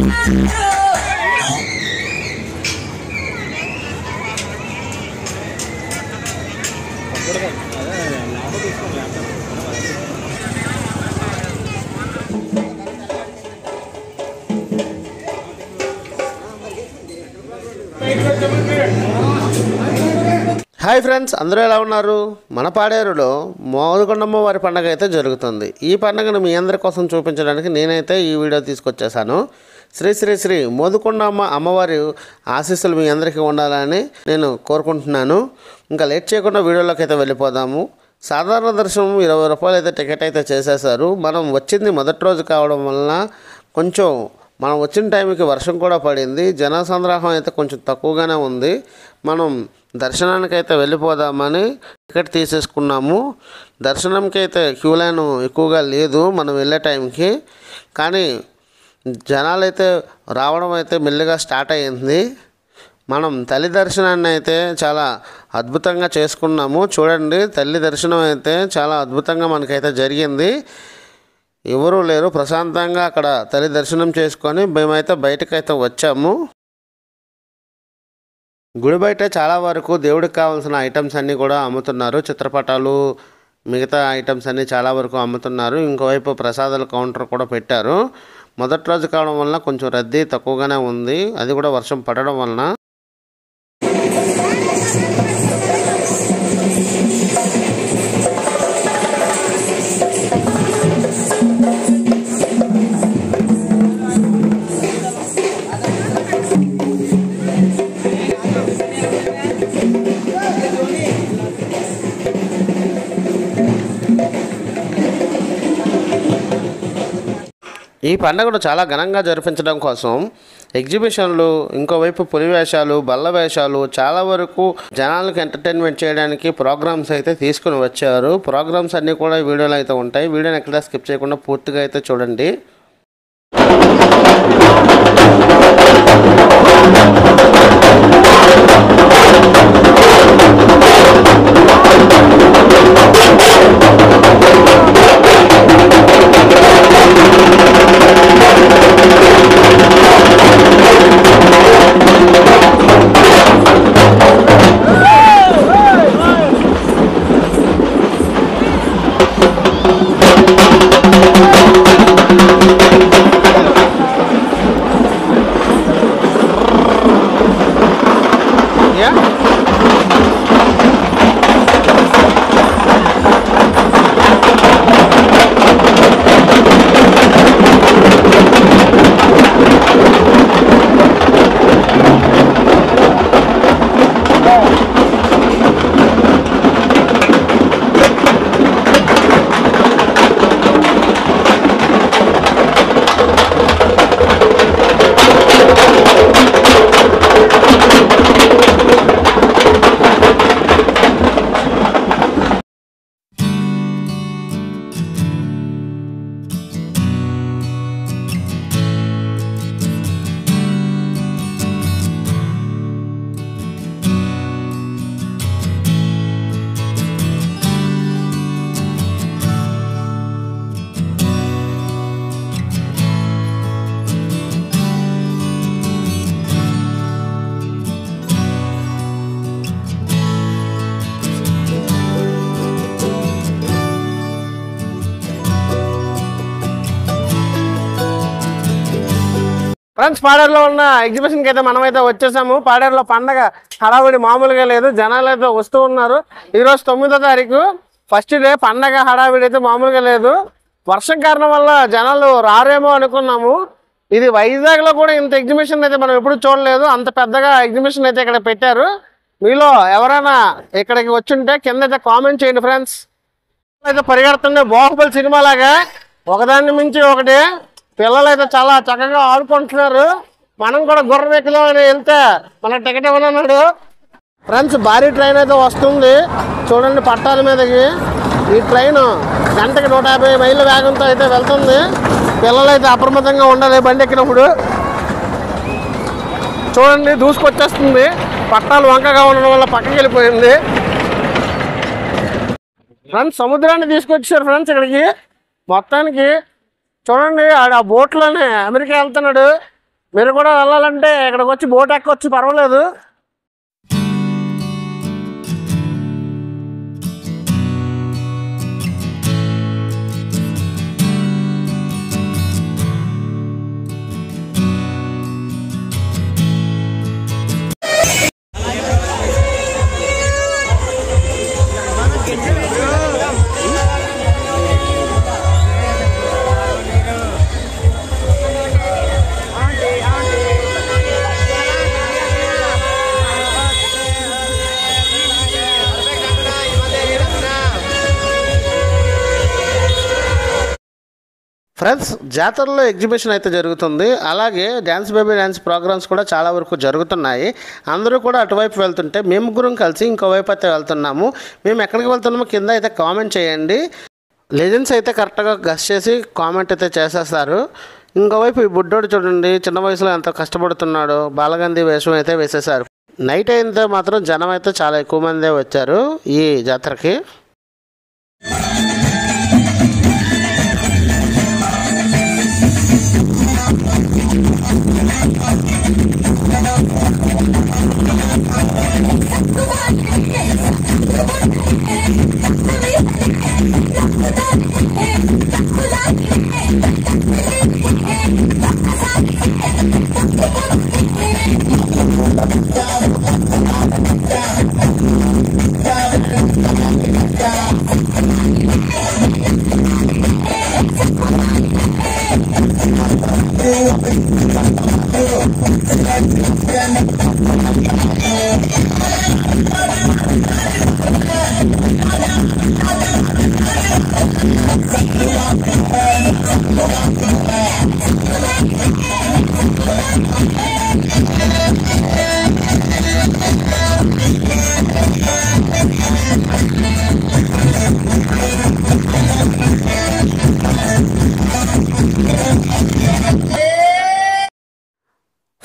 Hi friends, అందరూ ఎలా ఉన్నారు? మన పాడేరులో మోదుకొండమ్మ వారి పండుగ అయితే జరుగుతుంది. ఈ పండుగను మీ అందరి కోసం చూపించడానికి నేనైతే ఈ వీడియో తీసుకొచ్చేసాను. శ్రీ శ్రీ శ్రీ మోదుకొండమ్మ అమ్మవారి ఆశీస్సులు మీ అందరికీ ఉండాలని నేను కోరుకుంటున్నాను. ఇంకా లేట్ చేయకుండా వీడియోలోకి అయితే వెళ్ళిపోదాము. సాధారణ దర్శనం 20 రూపాయలు అయితే టికెట్ అయితే చేసేసారు. మనం వచ్చింది మొదటి రోజు కావడం వలన కొంచెం మనం వచ్చిన టైంకి వర్షం కూడా పడింది. జనసంద్రాహం అయితే కొంచెం తక్కువగానే ఉంది. మనం దర్శనానికి అయితే వెళ్ళిపోదామని టికెట్ తీసేసుకున్నాము. దర్శనంకి అయితే క్యూ లైన్ ఎక్కువగా లేదు మనం వెళ్ళే టైంకి. కానీ జనాలు అయితే రావడం అయితే మెల్లిగా స్టార్ట్ అయ్యింది. మనం తల్లి దర్శనాన్ని అయితే చాలా అద్భుతంగా చేసుకున్నాము. చూడండి, తల్లి దర్శనం అయితే చాలా అద్భుతంగా మనకైతే జరిగింది. ఎవరూ లేరు, ప్రశాంతంగా అక్కడ తల్లి దర్శనం చేసుకొని మేమైతే బయటకైతే వచ్చాము. గుడి బయట చాలా వరకు దేవుడికి కావాల్సిన ఐటమ్స్ అన్నీ కూడా అమ్ముతున్నారు. చిత్రపటాలు, మిగతా ఐటమ్స్ అన్నీ చాలా వరకు అమ్ముతున్నారు. ఇంకోవైపు ప్రసాదాల కౌంటర్ కూడా పెట్టారు. మొదటి రోజు కావడం వలన కొంచెం రద్దీ తక్కువగానే ఉంది, అది కూడా వర్షం పడడం వలన. ఈ పండుగను చాలా ఘనంగా జరిపించడం కోసం ఎగ్జిబిషన్లు, ఇంకోవైపు పులి వేషాలు, బల్ల వేషాలు, చాలా వరకు జనాలకు ఎంటర్టైన్మెంట్ చేయడానికి ప్రోగ్రామ్స్ అయితే తీసుకుని వచ్చారు. ప్రోగ్రామ్స్ అన్నీ కూడా వీడియోలో అయితే ఉంటాయి. వీడియోని ఎక్కడ స్కిప్ చేయకుండా పూర్తిగా అయితే చూడండి. ఫ్రెండ్స్, పాడేరులో ఉన్న ఎగ్జిబిషన్కి అయితే మనమైతే వచ్చేసాము. పాడేరులో పండగ హడావిడి మామూలుగా లేదు, జనాలు అయితే వస్తూ ఉన్నారు. ఈరోజు 9వ తారీఖు, ఫస్ట్ డే. పండగ హడావిడి అయితే మామూలుగా లేదు. వర్షం కారణం వల్ల జనాలు రారేమో అనుకున్నాము. ఇది వైజాగ్లో కూడా ఇంత ఎగ్జిబిషన్ అయితే మనం ఎప్పుడు చూడలేదు. అంత పెద్దగా ఎగ్జిబిషన్ అయితే ఇక్కడ పెట్టారు. మీలో ఎవరైనా ఇక్కడికి వచ్చుంటే కింద అయితే కామెంట్ చేయండి ఫ్రెండ్స్. అయితే పరిగెడుతుండే బాహుబలి సినిమా లాగా ఒకదాన్ని మించి ఒకటి. పిల్లలు అయితే చాలా చక్కగా ఆడుకుంటున్నారు. మనం కూడా గుర్రం ఎక్కుదామని వెళ్తే మనకు టికెట్ ఇవ్వనన్నాడు. ఫ్రెండ్స్, భారీ ట్రైన్ అయితే వస్తుంది చూడండి పట్టాల మీదకి. ఈ ట్రైన్ గంటకి 150 మైళ్ళ వేగంతో అయితే వెళ్తుంది. పిల్లలు అయితే అప్రమత్తంగా ఉండాలి బండి ఎక్కినప్పుడు. చూడండి, దూసుకొచ్చేస్తుంది. పట్టాలు వంకగా ఉండడం వల్ల పక్కకి వెళ్ళిపోయింది. ఫ్రెండ్స్, సముద్రాన్ని తీసుకొచ్చారు ఫ్రెండ్స్ ఇక్కడికి. మొత్తానికి చూడండి, ఆడ ఆ బోట్లోనే అమెరికా వెళ్తున్నాడు. మీరు కూడా వెళ్ళాలంటే ఇక్కడికి వచ్చి బోట్ ఎక్కొచ్చు, పర్వాలేదు. ఫ్రెండ్స్, జాతరలో ఎగ్జిబిషన్ అయితే జరుగుతుంది. అలాగే డ్యాన్స్ బేబీ డ్యాన్స్ ప్రోగ్రామ్స్ కూడా చాలా వరకు జరుగుతున్నాయి. అందరూ కూడా అటువైపు వెళ్తుంటే మేము ముగ్గురం కలిసి ఇంకోవైపు అయితే వెళ్తున్నాము. మేము ఎక్కడికి వెళ్తున్నామో కింద అయితే కామెంట్ చేయండి. లెజెండ్స్ అయితే కరెక్ట్గా గెస్ చేసి కామెంట్ అయితే చేసేస్తారు. ఇంకోవైపు ఈ బుడ్డోడు చూడండి, చిన్న వయసులో ఎంత కష్టపడుతున్నాడో. బాలగాంధీ వేషం అయితే వేసేసారు. నైట్ అయితే మాత్రం జనం అయితే చాలా ఎక్కువ మందే వచ్చారు ఈ జాతరకి.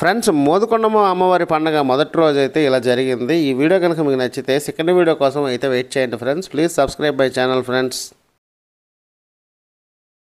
ఫ్రెండ్స్, మోదుకొండమ్మ అమ్మవారి పండుగ మొదటి రోజు అయితే ఇలా జరిగింది. ఈ వీడియో కనుక మీకు నచ్చితే సెకండ్ వీడియో కోసం అయితే వెయిట్ చేయండి friends. Please subscribe my channel friends.